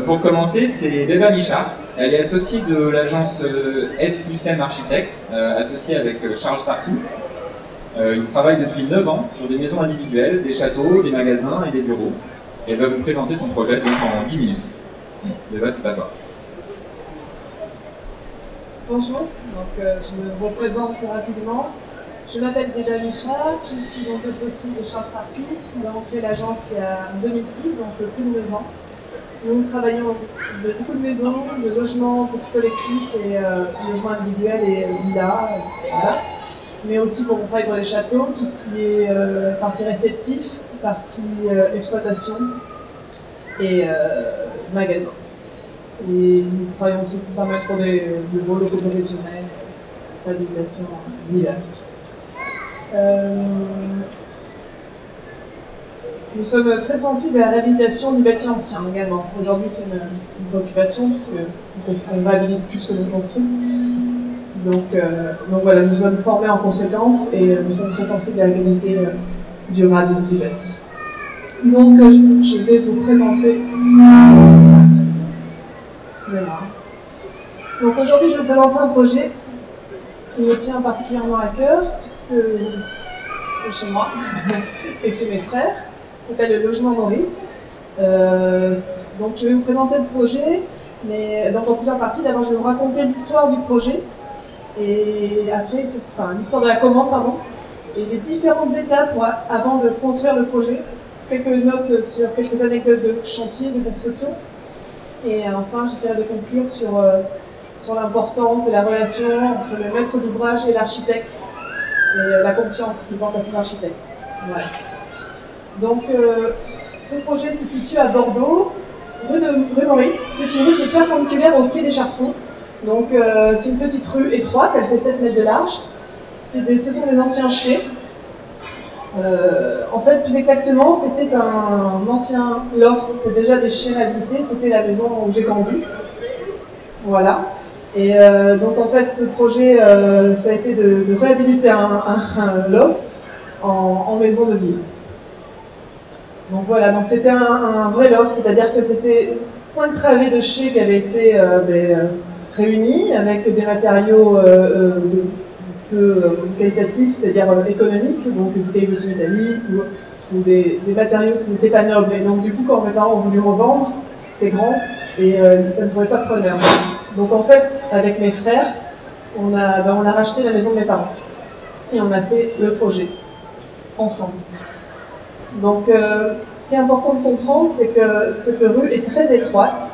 Pour commencer, c'est Béba Michard. Elle est associée de l'agence S+M Architecte, associée avec Charles Sartou. Il travaille depuis 9 ans sur des maisons individuelles, des châteaux, des magasins et des bureaux. Et elle va vous présenter son projet donc en 10 minutes. Béba, c'est à toi. Bonjour, je me représente rapidement. Je m'appelle Béba Michard, je suis donc associée de Charles Sartou. Nous avons créé l'agence il y a 2006, donc plus de 9 ans. Nous travaillons de beaucoup de maisons, de logements, petits collectifs et logements individuels et villas, voilà. Mais aussi on travaille pour les châteaux, tout ce qui est partie réceptif, partie exploitation et magasin. Et nous travaillons aussi pas mal pour des bureaux locaux professionnels, d'habitation diverses. Nous sommes très sensibles à la réhabilitation du bâti ancien également. Aujourd'hui, c'est une préoccupation puisqu'on réhabilite plus que nous construisons. Donc voilà, nous sommes formés en conséquence et nous sommes très sensibles à la qualité durable du bâti. Donc je vais vous présenter. Excusez-moi. Donc aujourd'hui, je vais vous présenter un projet qui me tient particulièrement à cœur puisque c'est chez moi et chez mes frères. Ça s'appelle le logement Maurice. Donc je vais vous présenter le projet, mais donc en plusieurs parties. D'abord, je vais vous raconter l'histoire du projet et après, l'histoire de la commande, pardon, et les différentes étapes avant de construire le projet. Quelques notes sur quelques anecdotes de chantier, de construction. Et enfin, j'essaierai de conclure sur l'importance de la relation entre le maître d'ouvrage et l'architecte et la confiance qu'il porte à son architecte. Voilà. Donc, ce projet se situe à Bordeaux, rue Maurice. C'est une rue qui est perpendiculaire au pied des Chartrons. Donc, c'est une petite rue étroite, elle fait 7 mètres de large. Ce sont des anciens chais. En fait, plus exactement, c'était un ancien loft, c'était déjà des chais réhabilités, c'était la maison où j'ai grandi. Voilà. Et donc, en fait, ce projet, ça a été de réhabiliter un loft en maison de ville. Donc voilà, donc c'était un vrai loft, c'est-à-dire que c'était 5 travées de chais qui avaient été réunis avec des matériaux peu qualitatifs, c'est-à-dire économiques, donc du caillebotis métallique ou des matériaux qui n'étaient pas nobles. Et donc du coup, quand mes parents ont voulu revendre, c'était grand et ça ne trouvait pas preneur. Donc en fait, avec mes frères, on a racheté la maison de mes parents et on a fait le projet ensemble. Donc, ce qui est important de comprendre, c'est que cette rue est très étroite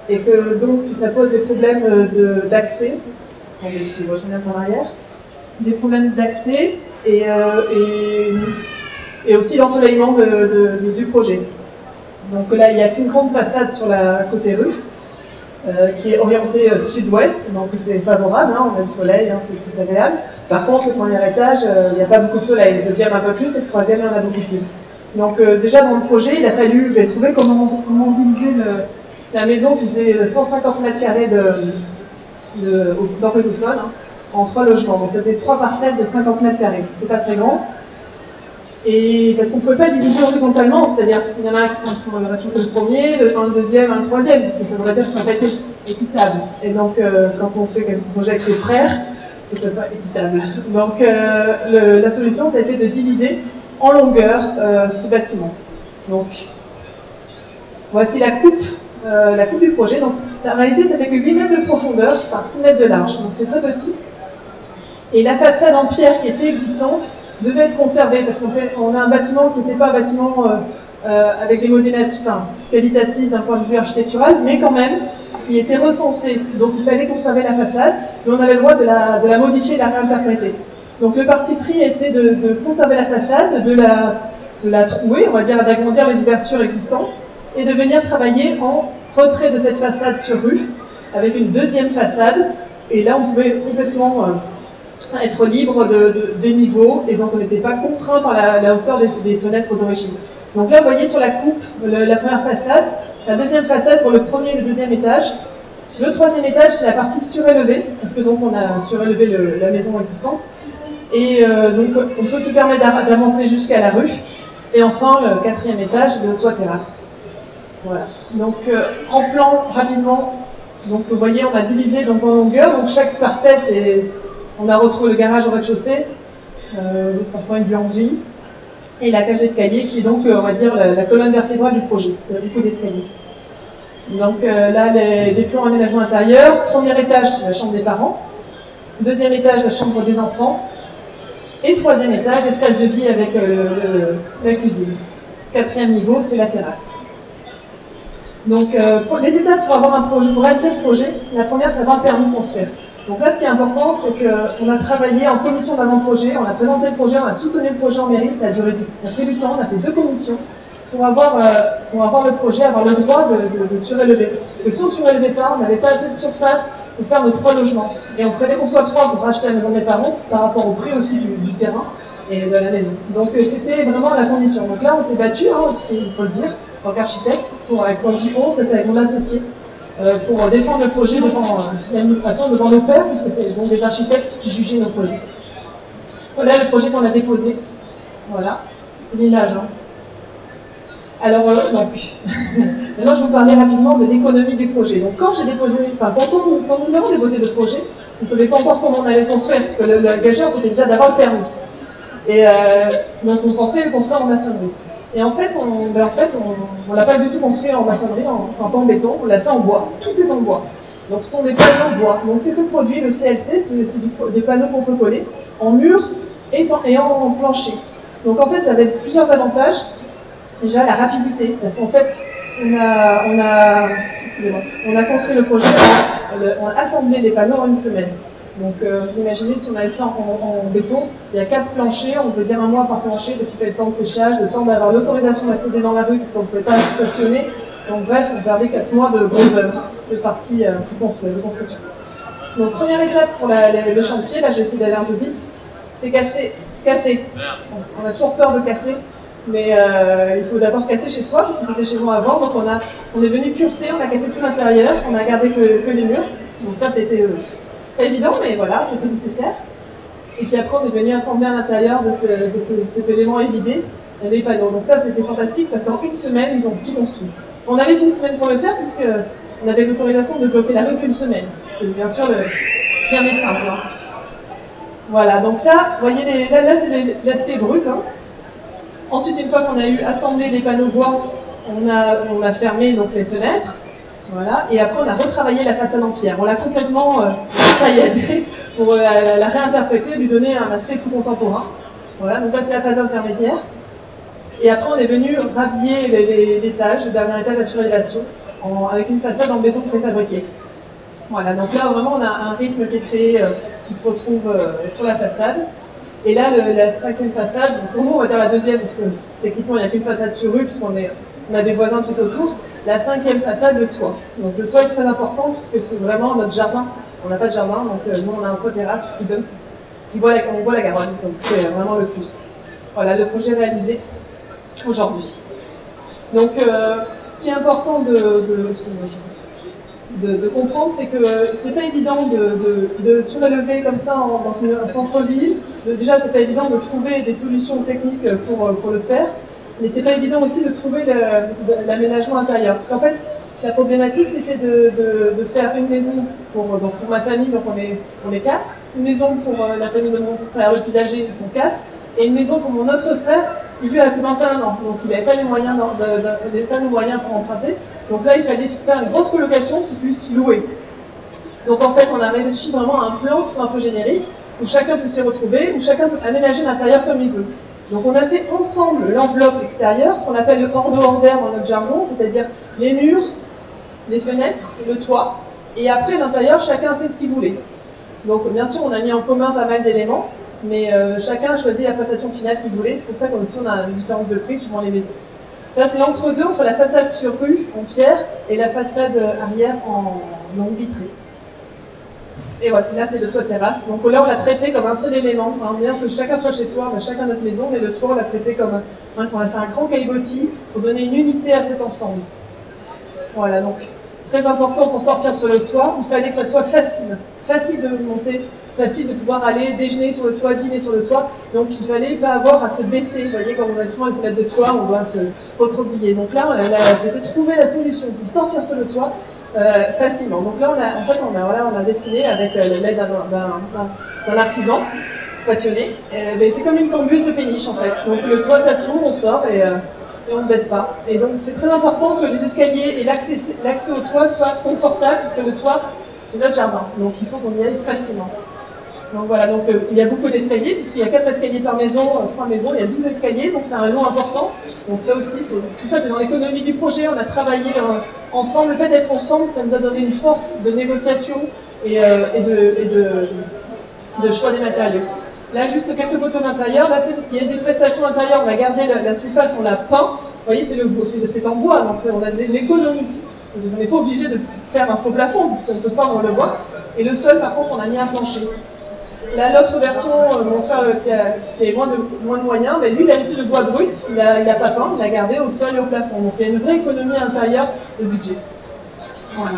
et que donc ça pose des problèmes d'accès. Excusez-moi, je reviens en arrière. Des problèmes d'accès et aussi d'ensoleillement du projet. Donc là, il n'y a qu'une grande façade sur la côté rue qui est orientée sud-ouest, donc c'est favorable, hein, on a le soleil, hein, c'est agréable. Par contre, le premier étage, il n'y a pas beaucoup de soleil, le deuxième un peu plus et le troisième, il y en a beaucoup plus. Donc déjà dans le projet, il a fallu trouver comment diviser la maison qui faisait 150 mètres carrés d'emprise au sol, hein, en 3 logements. Donc c'était 3 parcelles de 50 mètres carrés, c'est pas très grand. Et parce qu'on ne pouvait pas diviser horizontalement, c'est-à-dire qu'il y en a un qui aurait toujours le premier, le deuxième, le troisième, parce que ça devrait dire que ça va être équitable. Et donc quand on fait un projet avec ses frères, il faut que ça soit équitable. Donc la solution, ça a été de diviser en longueur ce bâtiment. Donc voici la coupe du projet. Donc la réalité, ça fait que 8 mètres de profondeur par 6 mètres de large, donc c'est très petit. Et la façade en pierre qui était existante devait être conservée parce qu'on a un bâtiment qui n'était pas un bâtiment avec des modélisations qualitatives d'un point de vue architectural, mais quand même qui était recensé. Donc il fallait conserver la façade, mais on avait le droit de la modifier, de la réinterpréter. Donc le parti pris était de conserver la façade, de la trouer, on va dire d'agrandir les ouvertures existantes, et de venir travailler en retrait de cette façade sur rue, avec une deuxième façade, et là on pouvait complètement être libre des niveaux, et donc on n'était pas contraint par la hauteur des fenêtres d'origine. Donc là vous voyez sur la coupe, la première façade, la deuxième façade pour le premier et le deuxième étage. Le troisième étage c'est la partie surélevée, parce que donc on a surélevé la maison existante, et donc on peut se permettre d'avancer jusqu'à la rue, et enfin le quatrième étage, le toit terrasse. Voilà. Donc en plan, rapidement, donc vous voyez, on a divisé donc, en longueur, donc chaque parcelle, on a retrouvé le garage au rez-de-chaussée, parfois une buanderie, et la cage d'escalier qui est donc, on va dire, la colonne vertébrale du projet. Il y a beaucoup d'escaliers. Donc là, des plans aménagement intérieur. Premier étage, c'est la chambre des parents. Deuxième étage, la chambre des enfants. Et troisième étage, l'espace de vie avec la cuisine. Quatrième niveau, c'est la terrasse. Donc les étapes pour avoir un projet, pour réaliser le projet, la première, c'est avoir le permis de construire. Donc là, ce qui est important, c'est qu'on a travaillé en commission d'avant-projet, on a présenté le projet, on a soutenu le projet en mairie, ça a pris du temps, on a fait 2 commissions pour avoir le projet, avoir le droit de surélever. Parce que si on ne surélevait pas, on n'avait pas assez de surface pour faire nos 3 logements. Et on fallait qu'on soit 3 pour racheter la maison de mes parents, par rapport au prix aussi du terrain et de la maison. Donc c'était vraiment la condition. Donc là, on s'est battu, hein, il faut le dire, en tant qu'architecte, quand je dis on, c'est avec mon associé. Pour défendre le projet devant l'administration, devant nos pairs, puisque c'est donc des architectes qui jugeaient nos projets. Voilà le projet qu'on a déposé. Voilà, c'est l'image. Hein. Alors, donc, maintenant je vais vous parler rapidement de l'économie du projet. Donc, quand nous avons déposé le projet, on ne savait pas encore comment on allait le construire, parce que le gageur c'était déjà d'avoir le permis. Et donc, on pensait le construire en maçonnerie. Et en fait, on l'a pas du tout construit en maçonnerie, en béton, on l'a fait en bois. Tout est en bois. Donc ce sont des panneaux en bois. Donc c'est ce produit, le CLT, c'est des panneaux contre-collés, en mur et en plancher. Donc en fait, ça avait plusieurs avantages. Déjà la rapidité, parce qu'en fait, on a construit le projet, on a assemblé les panneaux en 1 semaine. Donc vous imaginez, si on avait fait en béton, il y a 4 planchers, on peut dire 1 mois par plancher, parce qu'il fait le temps de séchage, le temps d'avoir l'autorisation d'accéder dans la rue, parce qu'on ne pouvait pas stationner. Donc bref, on perdait 4 mois de grosses œuvres, de parties de construction. Donc première étape pour le chantier, là je vais essayer d'aller un peu vite, c'est casser. On a toujours peur de casser, mais il faut d'abord casser chez soi, parce que c'était chez moi avant, donc on est venu cureter, on a cassé tout l'intérieur, on a gardé que les murs, donc ça c'était pas évident, mais voilà, c'était nécessaire. Et puis après, on est venu assembler à l'intérieur de cet élément évidé les panneaux. Donc ça, c'était fantastique parce qu'en 1 semaine, ils ont tout construit. On avait qu'1 semaine pour le faire puisqu'on avait l'autorisation de bloquer la rue qu'1 semaine. Parce que bien sûr, rien n'est simple. Hein. Voilà, donc ça, vous voyez, là c'est l'aspect brut. Hein. Ensuite, une fois qu'on a eu assemblé les panneaux bois, on a fermé donc, les fenêtres. Voilà. Et après, on a retravaillé la façade en pierre. On l'a complètement tailladée pour la réinterpréter, lui donner un aspect plus contemporain. Voilà, donc là, c'est la phase intermédiaire. Et après, on est venu rhabiller l'étage, le dernier étage, la surélévation, avec une façade en béton préfabriqué. Voilà, donc là, vraiment, on a un rythme qui est créé, qui se retrouve sur la façade. Et là, la 5e façade, pour nous, on va dire la 2e, parce que techniquement, il n'y a qu'une façade sur rue, puisqu'on a des voisins tout autour. La 5e façade, le toit. Donc le toit est très important puisque c'est vraiment notre jardin. On n'a pas de jardin, donc nous on a un toit terrasse on voit la Garonne, donc c'est vraiment le plus. Voilà, le projet réalisé aujourd'hui. Donc ce qui est important de comprendre, c'est que c'est pas évident de surélever comme ça dans un centre-ville. Déjà, c'est pas évident de trouver des solutions techniques pour le faire. Mais c'est pas évident aussi de trouver l'aménagement intérieur. Parce qu'en fait, la problématique, c'était de faire une maison pour ma famille, donc on est 4. Une maison pour la famille de mon frère le plus âgé, ils sont 4. Et une maison pour mon autre frère, il lui a que 21 ans. Donc il n'avait pas les moyens pour emprunter. Donc là, il fallait faire une grosse colocation qu'il puisse louer. Donc en fait, on a réfléchi vraiment à un plan qui soit un peu générique, où chacun peut s'y retrouver, où chacun peut aménager l'intérieur comme il veut. Donc on a fait ensemble l'enveloppe extérieure, ce qu'on appelle le hors-de-hors-d'air dans notre jargon, c'est-à-dire les murs, les fenêtres, le toit, et après l'intérieur, chacun a fait ce qu'il voulait. Donc bien sûr, on a mis en commun pas mal d'éléments, mais chacun a choisi la prestation finale qu'il voulait, c'est pour ça qu'on a une différence de prix suivant les maisons. Ça c'est l'entre-deux entre la façade sur rue en pierre et la façade arrière en longue vitrée. Et voilà, là c'est le toit terrasse. Donc là on l'a traité comme un seul élément, bien que chacun soit chez soi, on a chacun notre maison, mais le toit on l'a traité comme on a fait un grand caillebotis pour donner une unité à cet ensemble. Voilà, donc très important pour sortir sur le toit, il fallait que ça soit facile de monter facile de pouvoir aller déjeuner sur le toit, dîner sur le toit. Donc il fallait pas avoir à se baisser. Vous voyez, quand on a souvent une fenêtre de toit, on doit se recroqueviller. Donc là, c'était trouver la solution pour sortir sur le toit facilement. Donc là, on a dessiné avec l'aide d'un artisan passionné. C'est comme une cambuse de péniche en fait. Donc le toit, ça s'ouvre, on sort et on ne se baisse pas. Et donc c'est très important que les escaliers et l'accès au toit soient confortables, puisque le toit, c'est notre jardin. Donc il faut qu'on y aille facilement. Donc voilà, donc il y a beaucoup d'escaliers, puisqu'il y a 4 escaliers par maison, 3 maisons, il y a 12 escaliers, donc c'est un lot important. Donc ça aussi, tout ça c'est dans l'économie du projet, on a travaillé ensemble. Le fait d'être ensemble, ça nous a donné une force de négociation et de choix des matériaux. Là, juste quelques photos d'intérieur. Là, il y a des prestations intérieures. On a gardé la surface, on l'a peint. Vous voyez, c'est en bois, donc on a de l'économie. On n'est pas obligé de faire un faux plafond, puisqu'on ne peut pas dans le bois. Et le sol, par contre, on a mis un plancher. Là, l'autre version, mon frère qui a moins de moyens, mais lui, il a laissé le bois brut. Il n'a pas peint, il l'a gardé au sol et au plafond. Donc, il y a une vraie économie intérieure de budget. Voilà.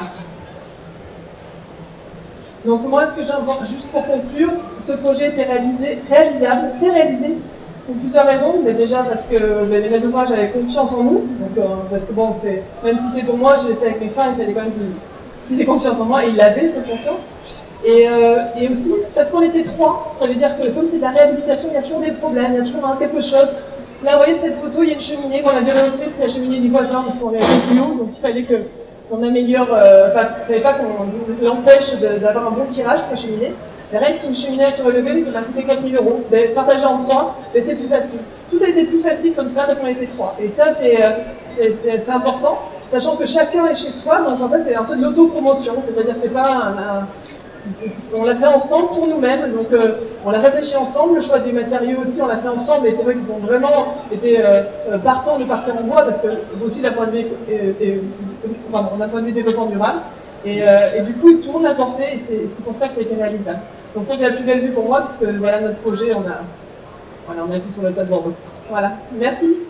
Donc moi, ce que j'invente, juste pour conclure, ce projet était réalisable, c'est réalisé pour plusieurs raisons, mais déjà parce que les maîtres d'ouvrage avaient confiance en nous, donc, parce que bon, même si c'est pour moi, je l'ai fait avec mes frères, il fallait quand même qu'ils aient confiance en moi, et ils avaient cette confiance. Et aussi, parce qu'on était 3, ça veut dire que comme c'est de la réhabilitation, il y a toujours des problèmes, il y a toujours quelque chose. Là, vous voyez cette photo, il y a une cheminée qu'on a dû rehausser, c'était la cheminée du voisin, parce qu'on est un peu plus haut, donc il fallait qu'on améliore, il ne fallait pas qu'on l'empêche d'avoir un bon tirage pour sa cheminée. Mais rien que si une cheminée est surélevée, ça m'a coûté 4 000 €. Partagé en 3, c'est plus facile. Tout a été plus facile comme ça parce qu'on était 3. Et ça, c'est important, sachant que chacun est chez soi, donc en fait, c'est un peu de l'autopromotion, c'est-à-dire que c'est pas on l'a fait ensemble pour nous-mêmes, donc on l'a réfléchi ensemble, le choix du matériau aussi on l'a fait ensemble, et c'est vrai qu'ils ont vraiment été partants de partir en bois, parce que aussi d'un point de vue développement durable, et du coup tout le monde l'a porté, et c'est pour ça que ça a été réalisable. Donc ça c'est la plus belle vue pour moi, puisque voilà notre projet, on a vu sur le toit de Bordeaux. Voilà, merci.